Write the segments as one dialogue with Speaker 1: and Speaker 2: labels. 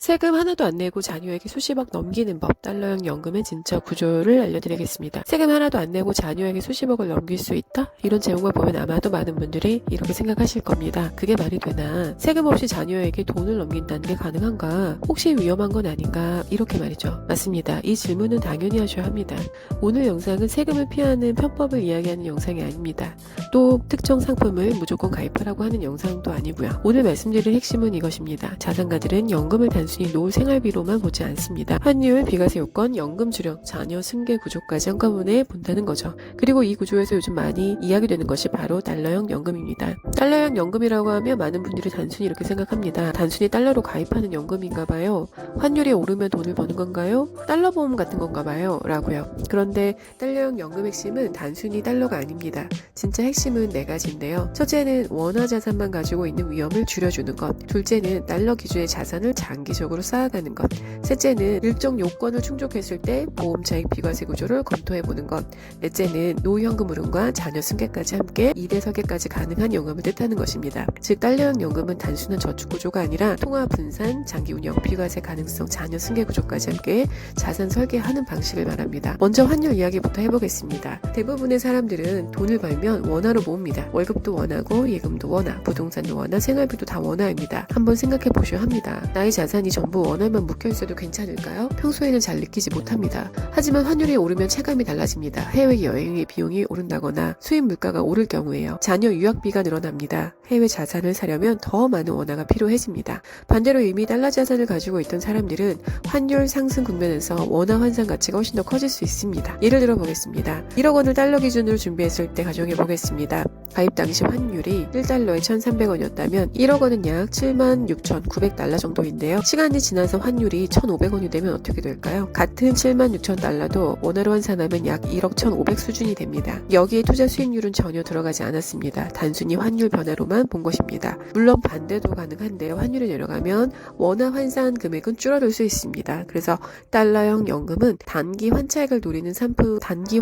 Speaker 1: 세금 하나도 안 내고 자녀에게 수십억 넘기는 법, 달러형 연금의 진짜 구조를 알려드리겠습니다. 세금 하나도 안 내고 자녀에게 수십억을 넘길 수 있다? 이런 제목을 보면 아마도 많은 분들이 이렇게 생각하실 겁니다. 그게 말이 되나? 세금 없이 자녀에게 돈을 넘긴다는 게 가능한가? 혹시 위험한 건 아닌가? 이렇게 말이죠. 맞습니다. 이 질문은 당연히 하셔야 합니다. 오늘 영상은 세금을 피하는 편법을 이야기하는 영상이 아닙니다. 또 특정 상품을 무조건 가입하라고 하는 영상도 아니고요. 오늘 말씀드릴 핵심은 이것입니다. 자산가들은 연금을 단순히 노후 생활비로만 보지 않습니다. 환율, 비과세 요건, 연금 주력, 자녀 승계 구조까지 한꺼번에 본다는 거죠. 그리고 이 구조에서 요즘 많이 이야기되는 것이 바로 달러형 연금입니다. 달러형 연금이라고 하면 많은 분들이 단순히 이렇게 생각합니다. 단순히 달러로 가입하는 연금인가 봐요. 환율이 오르면 돈을 버는 건가요? 달러 보험 같은 건가 봐요. 라고요. 그런데 달러형 연금 핵심은 단순히 달러가 아닙니다. 진짜 핵심은 네 가지인데요. 첫째는 원화 자산만 가지고 있는 위험을 줄여주는 것. 둘째는 달러 기준의 자산을 장기적으로 쌓아가는 것. 셋째는 일정 요건을 충족했을 때 보험 차익 비과세 구조를 검토해보는 것. 넷째는 노후연금 흐름과 자녀 승계까지 함께 2대 설계까지 가능한 연금을 뜻하는 것입니다. 즉 달러형 연금은 단순한 저축 구조가 아니라 통화 분산, 장기 운영, 비과세 가능성, 자녀 승계 구조까지 함께 자산 설계하는 방식을 말합니다. 먼저 환율 이야기부터 해보겠습니다. 대부분의 사람들은 돈을 벌면 원화로 모읍니다. 월급도 원화고 예금도 원화, 부동산도 원화, 생활비도 다 원화입니다. 한번 생각해 보셔야 합니다. 나의 자산이 전부 원화에만 묶여있어도 괜찮을까요? 평소에는 잘 느끼지 못합니다. 하지만 환율이 오르면 체감이 달라집니다. 해외여행의 비용이 오른다거나 수입 물가가 오를 경우에요. 자녀 유학비가 늘어납니다. 해외 자산을 사려면 더 많은 원화가 필요해집니다. 반대로 이미 달러 자산을 가지고 있던 사람들은 환율 상승 국면에서 원화 환산 가치가 훨씬 더 커질 수 있습니다. 예를 들어 보겠습니다. 1억 원을 달러 기준으로 준비했을 때 가정해 보겠습니다. 가입 당시 환율이 1달러에 1,300원이었다면 1억 원은 약 76,900달러 정도인데요. 시간이 지나서 환율이 1,500원이 되면 어떻게 될까요? 같은 76,000달러도 원화로 환산하면 약 1억 1,500 수준이 됩니다. 여기에 투자 수익률은 전혀 들어가지 않았습니다. 단순히 환율 변화로만 본 것입니다. 물론 반대도 가능한데요. 환율이 내려가면 원화 환산 금액은 줄어들 수 있습니다. 그래서 달러형 연금은 단기 환차익을 노리는 상품, 단기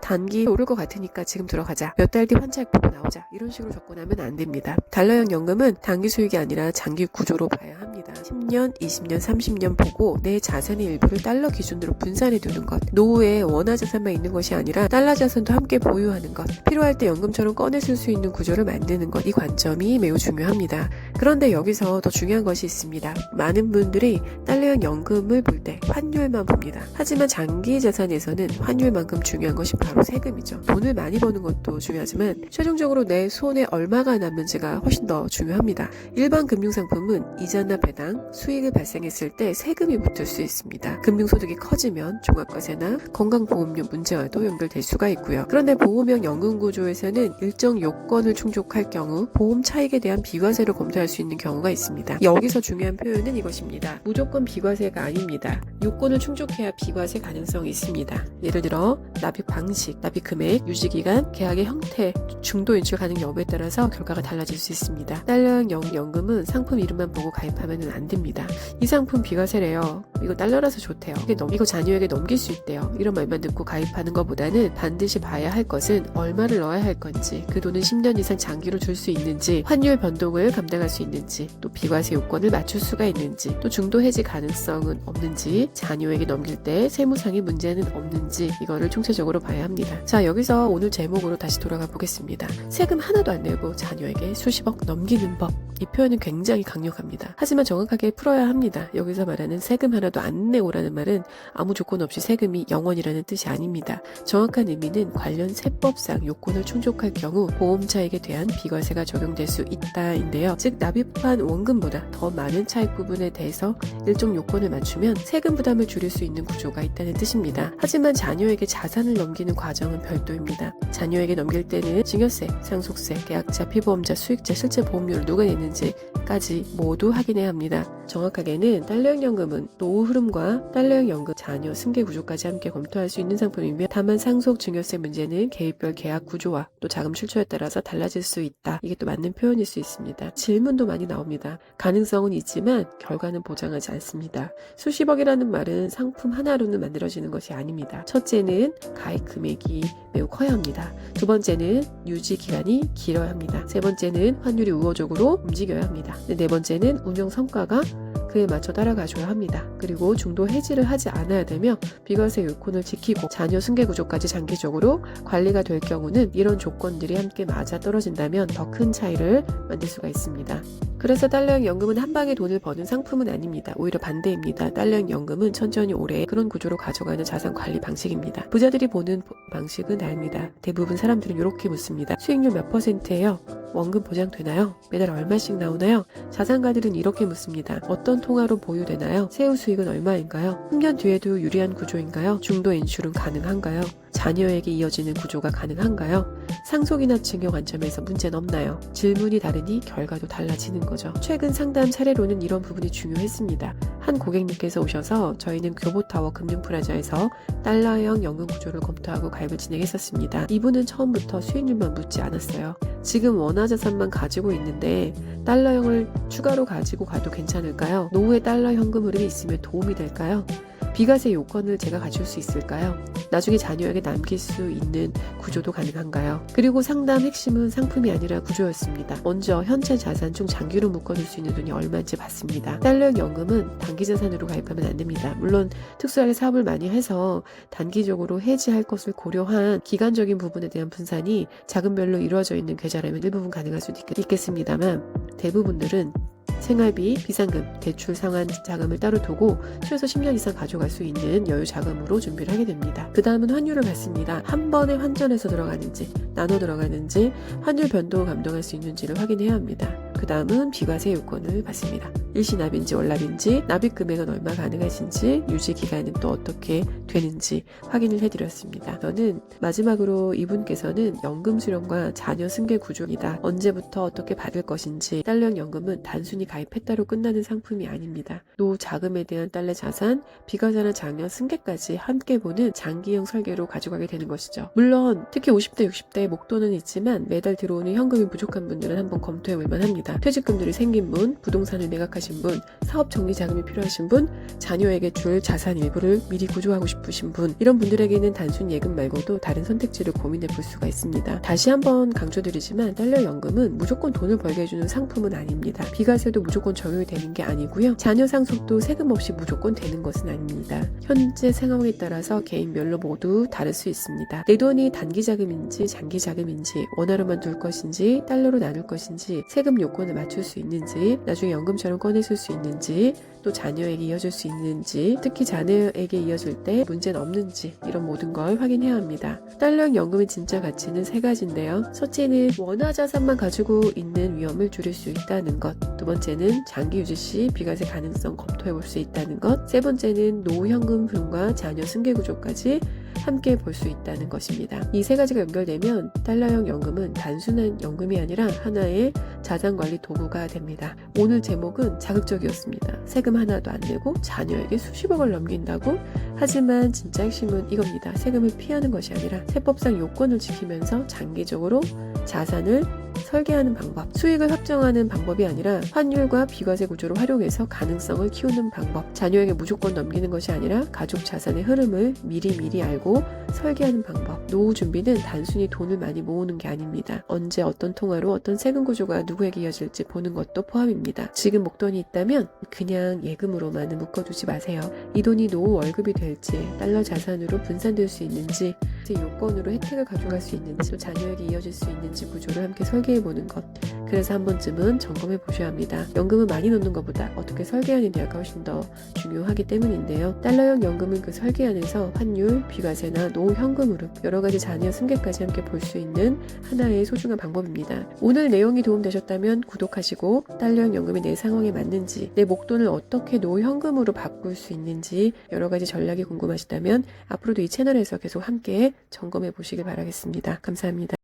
Speaker 1: 오를 것 같으니까 지금 들어가자. 몇 달 뒤 환차익 보고 나오자. 이런 식으로 접근하면 안 됩니다. 달러형 연금은 단기 수익이 아니라 장기 구조로 봐야 합니다. 10년, 20년, 30년 보고 내 자산의 일부를 달러 기준으로 분산해 두는 것. 노후에 원화 자산만 있는 것이 아니라 달러 자산도 함께 보유하는 것. 필요할 때 연금처럼 꺼내 쓸 수 있는 구조를 만드는 것. 이 관점이 매우 중요합니다. 그런데 여기서 더 중요한 것이 있습니다. 많은 분들이 달러형 연금을 볼 때 환율만 봅니다. 하지만 장기 자산에서는 환율만큼 중요한 것이 바로 세금이죠. 돈을 많이 버는 것도 중요하지만 최종적으로 내 손에 얼마가 남는지가 훨씬 더 중요합니다. 일반 금융상품은 이자나 배당, 수익을 발생했을 때 세금이 붙을 수 있습니다. 금융소득이 커지면 종합과세나 건강보험료 문제와도 연결될 수가 있고요. 그런데 보험형 연금구조에서는 일정 요건을 충족할 경우 보험 차익에 대한 비과세를 검토할 수 있는 경우가 있습니다. 여기서 중요한 표현은 이것입니다. 무조건 비과세가 아닙니다. 요건을 충족해야 비과세 가능성이 있습니다. 예를 들어 납입 방식, 납입 금액, 유지기간, 계약의 형태, 중도 인출 가능 여부에 따라서 결과가 달라질 수 있습니다. 달러형 연금은 상품 이름만 보고 가입하면 안 됩니다. 이 상품 비과세래요. 이거 달러라서 좋대요. 이거 자녀에게 넘길 수 있대요. 이런 말만 듣고 가입하는 것보다는 반드시 봐야 할 것은 얼마를 넣어야 할 건지, 그 돈은 10년 이상 장기로 줄 수 있는지, 환율 변동을 감당할 수 있는지, 또 비과세 요건을 맞출 수가 있는지, 또 중도 해지 가능성은 없는지, 자녀에게 넘길 때 세무상의 문제는 없는지, 이거를 총체적으로 봐야 합니다. 자, 여기서 오늘 제목으로 다시 돌아가 보겠습니다. 세금 하나도 안 내고 자녀에게 수십억 넘기는 법. 이 표현은 굉장히 강력합니다. 하지만 정확하게 풀어야 합니다. 여기서 말하는 세금 하나도 안 내고라는 말은 아무 조건 없이 세금이 0원이라는 뜻이 아닙니다. 정확한 의미는 관련 세법상 요건을 충족할 경우 보험 차익에 대한 비과세가 적용될 수 있다인데요. 즉 납입한 원금보다 더 많은 차익 부분에 대해서 일정 요건을 맞추면 세금 부담을 줄일 수 있는 구조가 있다는 뜻입니다. 하지만 자녀에게 자산을 넘기는 과정은 별도입니다. 자녀에게 넘길 때는 증여세, 상속세, 계약자, 피보험자, 수익자, 실제 보험료를 누가 내는지까지 모두 확인해야 합니다. 정확하게는 달러형 연금은 노후 흐름과 달러형 연금 자녀 승계 구조까지 함께 검토할 수 있는 상품이며, 다만 상속 증여세 문제는 개입별 계약 구조와 또 자금 출처에 따라서 달라질 수 있다. 이게 또 맞는 표현일 수 있습니다. 질문도 많이 나옵니다. 가능성은 있지만 결과는 보장하지 않습니다. 수십억이라는 말은 상품 하나로는 만들어지는 것이 아닙니다. 첫째는 가입 금액이 매우 커야 합니다. 두 번째는 유지 기간이 길어야 합니다. 세 번째는 환율이 우호적으로 움직여야 합니다. 네 번째는 운영 성과가 그에 맞춰 따라가줘야 합니다. 그리고 중도 해지를 하지 않아야 되며 비과세 요건을 지키고 자녀 승계 구조까지 장기적으로 관리가 될 경우는 이런 조건들이 함께 맞아 떨어진다면 더 큰 차이를 만들 수가 있습니다. 그래서 달러형 연금은 한 방에 돈을 버는 상품은 아닙니다. 오히려 반대입니다. 달러형 연금은 천천히 오래 그런 구조로 가져가는 자산 관리 방식입니다. 부자들이 보는 방식은 다릅니다. 대부분 사람들은 이렇게 묻습니다. 수익률 몇 %예요? 원금 보장되나요? 매달 얼마씩 나오나요? 자산가들은 이렇게 묻습니다. 어떤 통화로 보유되나요? 세후 수익은 얼마인가요? 10년 뒤에도 유리한 구조인가요? 중도 인출은 가능한가요? 자녀에게 이어지는 구조가 가능한가요? 상속이나 증여 관점에서 문제는 없나요? 질문이 다르니 결과도 달라지는 거죠. 최근 상담 사례로는 이런 부분이 중요했습니다. 한 고객님께서 오셔서 저희는 교보타워 금융프라자에서 달러형 연금 구조를 검토하고 가입을 진행했었습니다. 이분은 처음부터 수익률만 묻지 않았어요. 지금 원화자산만 가지고 있는데 달러형을 추가로 가지고 가도 괜찮을까요? 노후에 달러 현금 흐름이 있으면 도움이 될까요? 비과세 요건을 제가 갖출 수 있을까요? 나중에 자녀에게 남길 수 있는 구조도 가능한가요? 그리고 상담 핵심은 상품이 아니라 구조였습니다. 먼저 현재 자산 중 장기로 묶어둘 수 있는 돈이 얼마인지 봤습니다. 달러형 연금은 단기 자산으로 가입하면 안 됩니다. 물론 특수하게 사업을 많이 해서 단기적으로 해지할 것을 고려한 기간적인 부분에 대한 분산이 자금별로 이루어져 있는 계좌라면 일부분 가능할 수도 있겠습니다만 대부분들은 생활비, 비상금, 대출 상환 자금을 따로 두고 최소 10년 이상 가져갈 수 있는 여유 자금으로 준비를 하게 됩니다. 그 다음은 환율을 받습니다. 한 번에 환전해서 들어가는지, 나눠 들어가는지, 환율 변동을 감당할 수 있는지를 확인해야 합니다. 그 다음은 비과세 요건을 받습니다. 일시납인지 월납인지, 납입 금액은 얼마 가능하신지, 유지 기간은 또 어떻게 되는지 확인을 해드렸습니다. 저는 마지막으로 이분께서는 연금 수령과 자녀 승계 구조이다. 언제부터 어떻게 받을 것인지, 달러형 연금은 단순히 가입했다로 끝나는 상품이 아닙니다. 노후 자금에 대한 달러 자산, 비과세나 자녀 승계까지 함께 보는 장기형 설계로 가져가게 되는 것이죠. 물론 특히 50대, 60대의 목돈은 있지만 매달 들어오는 현금이 부족한 분들은 한번 검토해 볼 만합니다. 퇴직금들이 생긴 분, 부동산을 매각하신 분, 사업 정리 자금이 필요하신 분, 자녀에게 줄 자산 일부를 미리 구조하고 싶으신 분, 이런 분들에게는 단순 예금 말고도 다른 선택지를 고민해 볼 수가 있습니다. 다시 한번 강조드리지만 달러 연금은 무조건 돈을 벌게 해주는 상품은 아닙니다. 비과세도 무조건 적용이 되는 게 아니고요. 자녀 상속도 세금 없이 무조건 되는 것은 아닙니다. 현재 상황에 따라서 개인별로 모두 다를 수 있습니다. 내 돈이 단기 자금인지 장기 자금인지, 원화로만 둘 것인지 달러로 나눌 것인지, 세금 요건을 맞출 수 있는지, 나중에 연금처럼 꺼내실 수 있는지, 또 자녀에게 이어질 수 있는지, 특히 자녀에게 이어질 때 문제는 없는지, 이런 모든 걸 확인해야 합니다. 달러형 연금의 진짜 가치는 세 가지인데요. 첫째는 원화 자산만 가지고 있는 위험을 줄일 수 있다는 것, 두 번째는 장기 유지 시 비과세 가능성 검토해 볼 수 있다는 것, 세 번째는 노후 현금 흐름과 자녀 승계 구조까지 함께 볼 수 있다는 것입니다. 이 세 가지가 연결되면 달러형 연금은 단순한 연금이 아니라 하나의 자산관리 도구가 됩니다. 오늘 제목은 자극적이었습니다. 세금 하나도 안 내고 자녀에게 수십억을 넘긴다고? 하지만 진짜 핵심은 이겁니다. 세금을 피하는 것이 아니라 세법상 요건을 지키면서 장기적으로 자산을 설계하는 방법, 수익을 확정하는 방법이 아니라 환율과 비과세 구조를 활용해서 가능성을 키우는 방법, 자녀에게 무조건 넘기는 것이 아니라 가족 자산의 흐름을 미리 알고 설계하는 방법. 노후 준비는 단순히 돈을 많이 모으는 게 아닙니다. 언제 어떤 통화로 어떤 세금 구조가 누구에게 이어질지 보는 것도 포함입니다. 지금 목돈이 있다면 그냥 예금으로만은 묶어두지 마세요. 이 돈이 노후 월급이 될지, 달러 자산으로 분산될 수 있는지, 요건으로 혜택을 가져갈 수 있는지, 또 자녀에게 이어질 수 있는지 구조를 함께 설계해보는 것. 그래서 한 번쯤은 점검해 보셔야 합니다. 연금은 많이 넣는 것보다 어떻게 설계하느냐가 훨씬 더 중요하기 때문인데요. 달러형 연금은 그 설계 안에서 환율, 비과세나 노후 현금으로 여러 가지 자녀 승계까지 함께 볼 수 있는 하나의 소중한 방법입니다. 오늘 내용이 도움되셨다면 구독하시고 달러형 연금이 내 상황에 맞는지, 내 목돈을 어떻게 노후 현금으로 바꿀 수 있는지 여러 가지 전략이 궁금하시다면 앞으로도 이 채널에서 계속 함께 점검해 보시길 바라겠습니다. 감사합니다.